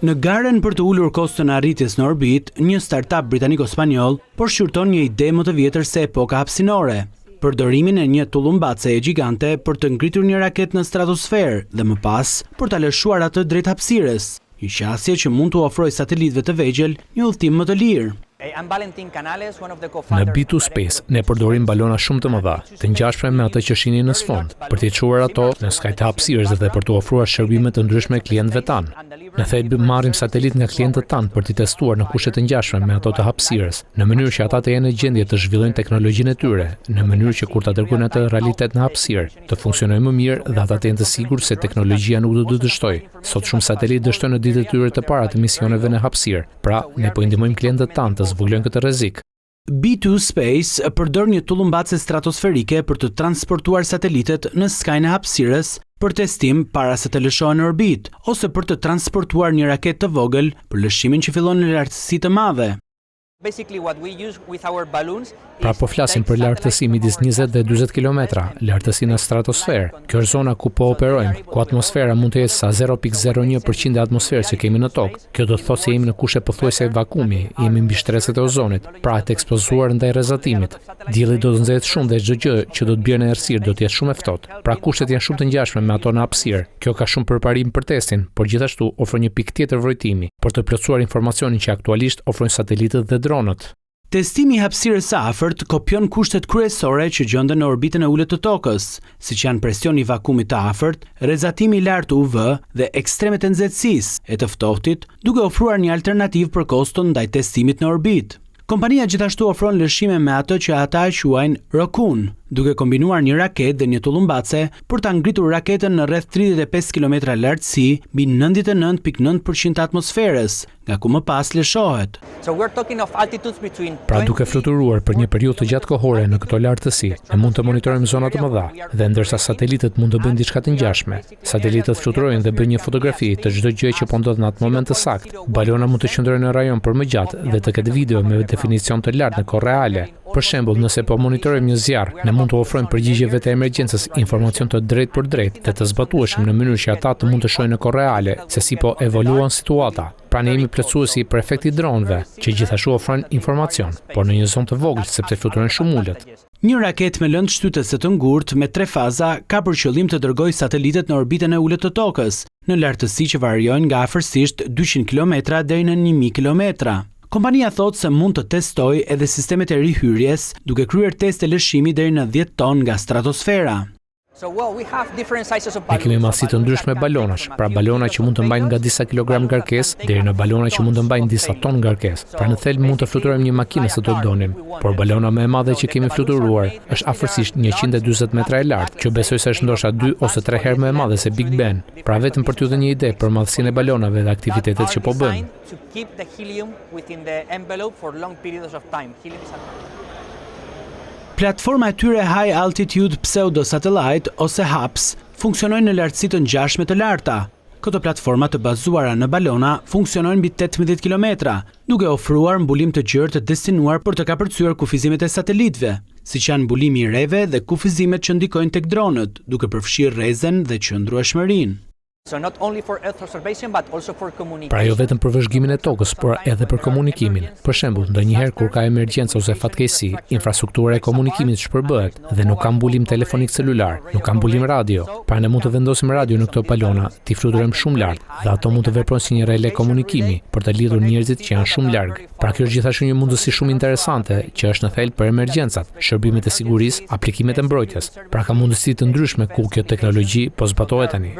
Në garen për të ulur kostën e arritjes në orbit, një startup britaniko-spanjoll shqyrton një ide më të vjetër se epoka hapësinore, përdorimin e një tullumbace e gjigante për të ngritur një raket në stratosferë dhe më pas për ta lëshuar atë drejt hapësirës, një qasje që mund të ofrojë satelitëve të vegjël një udhëtim më të lirë. Në B2Space ne përdorim balona shumë të mëdha, të ngjashme me ato që shihni në sfond, për t'i çuar ato në skaj të hapësirës dhe për t'u ofruar shërbime të ndryshme klientëve tanë. Në thelb marrim satelit nga klientët tanë për t'i testuar në kushte të ngjashme me ato të hapësirës, në mënyrë që ata të jenë në gjendje të zhvillojnë teknologjinë e tyre, në mënyrë që kur ta dërgojnë atë realitet në hapësirë, të funksionojë më mirë dhe ata të jenë të sigurt se teknologjia nuk do të dështojë. Sot shumë satelitë dështojnë në ditët e tyre të para të misioneve në hapësirë. Pra, ne po i ndihmojmë klientët tanë të zbulojnë këtë rrezik. B2Space përdor një tullumbace stratosferike për të transportuar satelitet në skajin e hapësirës për testim para se të lëshohen në orbit, ose për të transportuar një raket të vogël për lëshimin që fillon në lartësi të madhe. Pra po flasim për lartësi midis 20 dhe 40 km, lartësi në stratosferë. Kjo është zona ku po operojmë, ku atmosfera mund të jetë sa 0.01% e atmosferës që kemi në tokë. Kjo do të thotë se jemi në kushte pothuajse vakumi, jemi mbi shtreset e ozonit, pra të ekspozuar ndaj rrezatimit. Dielli do të nxehet shumë dhe çdo gjë që do të bjerë në errësirë do të jetë shumë e ftohtë. Pra kushtet janë shumë të ngjashme me ato në hapësirë. Kjo ka shumë përparim për testin, por gjithashtu ofron një pikë tjetër vrojtimi për të plotësuar informacionin që aktualisht ofrojnë satelitët dhe dronët. Testimi i hapësirës së afërt kopjon kushtet kryesore që gjenden në orbitën e ulët të tokës, siç janë presioni i vakumit të afërt, rrezatimi i lartë UV dhe ekstremet e nxehtësisë e të ftohtit, duke ofruar një alternativë për koston ndaj testimit në orbit. Kompania gjithashtu ofron lëshime me atë që ata e quajnë Raccoon, duke kombinuar një raket dhe një tullumbace për ta ngritur raketën në rreth 35 km lartësi mbi 99.9% atmosferës, nga ku më pas lëshohet. Pra duke fluturuar për një periudhë të gjatë kohore në këto lartësi, ne mund të monitorojmë zona të mëdha, dhe ndërsa satelitët mund të bëjnë diçka të ngjashme, satelitët fluturojnë dhe bëjnë një fotografi të çdo gjë që po ndodh në atë moment të saktë. Balona mund të qëndrojë në rajon për më gjatë dhe të ketë video me definicion të lartë në kohë reale. Për shembull, nëse po monitorojmë një zjarr, ne mund të ofrojmë përgjigjeve të emergjencës informacion të drejtë për drejtë dhe të zbatueshëm në mënyrë që ata të mund të shohin në kohë reale se si po evoluon situata. Pra ne jemi plotësuesi për efektin dronëve, që gjithashtu ofrojnë informacion, por në një zonë të vogël sepse fluturojnë shumë ulët. Një raket me lëndë shtytëse të ngurtë me 3 faza ka për qëllim të dërgojë satelitet në orbitën e ulët të tokës, në lartësi që variojnë nga afërsisht 200 km deri në 1000 km. Kompania thotë se mund të testojë edhe sistemet e rihyrjes, duke kryer teste lëshimi deri në 10 ton nga stratosfera. Ne kemi masi të ndryshme balonash, pra balona që mund të mbajnë nga disa kilogram ngarkesë deri në balona që mund të mbajnë disa ton ngarkesë. Pra në thelb mund të fluturojmë një makinë se do donim, por balona më e madhe që kemi fluturuar është afërsisht 140 metra e lartë, që besoj se është ndoshta 2 ose 3 herë më e madhe se Big Ben. Pra vetëm për t'ju dhënë një ide për madhësinë e balonave dhe aktivitetet që po bëjnë. Platforma e tyre High Altitude Pseudo Satellite ose HAPS funksionojnë në lartësi të ngjashme të larta. Këto platforma të bazuara në balona funksionojnë mbi 18 km, duke ofruar mbulim të gjerë të destinuar për të kapërcyer kufizimet e satelitëve, siç janë mbulimi i rreve dhe kufizimet që ndikojnë tek dronët, duke përfshirë rrezen dhe qëndrueshmërinë. Pra jo vetëm për vëzhgimin e tokës, por edhe për komunikimin. Për shembull, ndonjëherë kur ka emergjencë ose fatkeqësi, infrastruktura e komunikimit shpërbëhet dhe nuk ka mbulim telefonik celular, nuk ka mbulim radio. Pra ne mund të vendosim radio në këto balona, t'i fluturojmë shumë lart, dhe ato mund të veprojnë si një rele komunikimi për të lidhur njerëzit që janë shumë larg. Pra kjo është gjithashtu një mundësi shumë interesante që është në thelb për emergjencat, shërbimet e sigurisë, aplikimet e mbrojtjes. Pra ka mundësi të ndryshme ku kjo teknologji po zbatohet tani.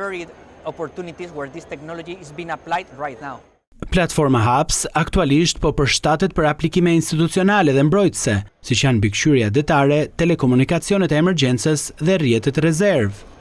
Platforma HAPS aktualisht po përshtatet për aplikime institucionale dhe mbrojtëse, siç janë mbikëqyrja detare, telekomunikacionet e emergjencës dhe rrjetet rezervë.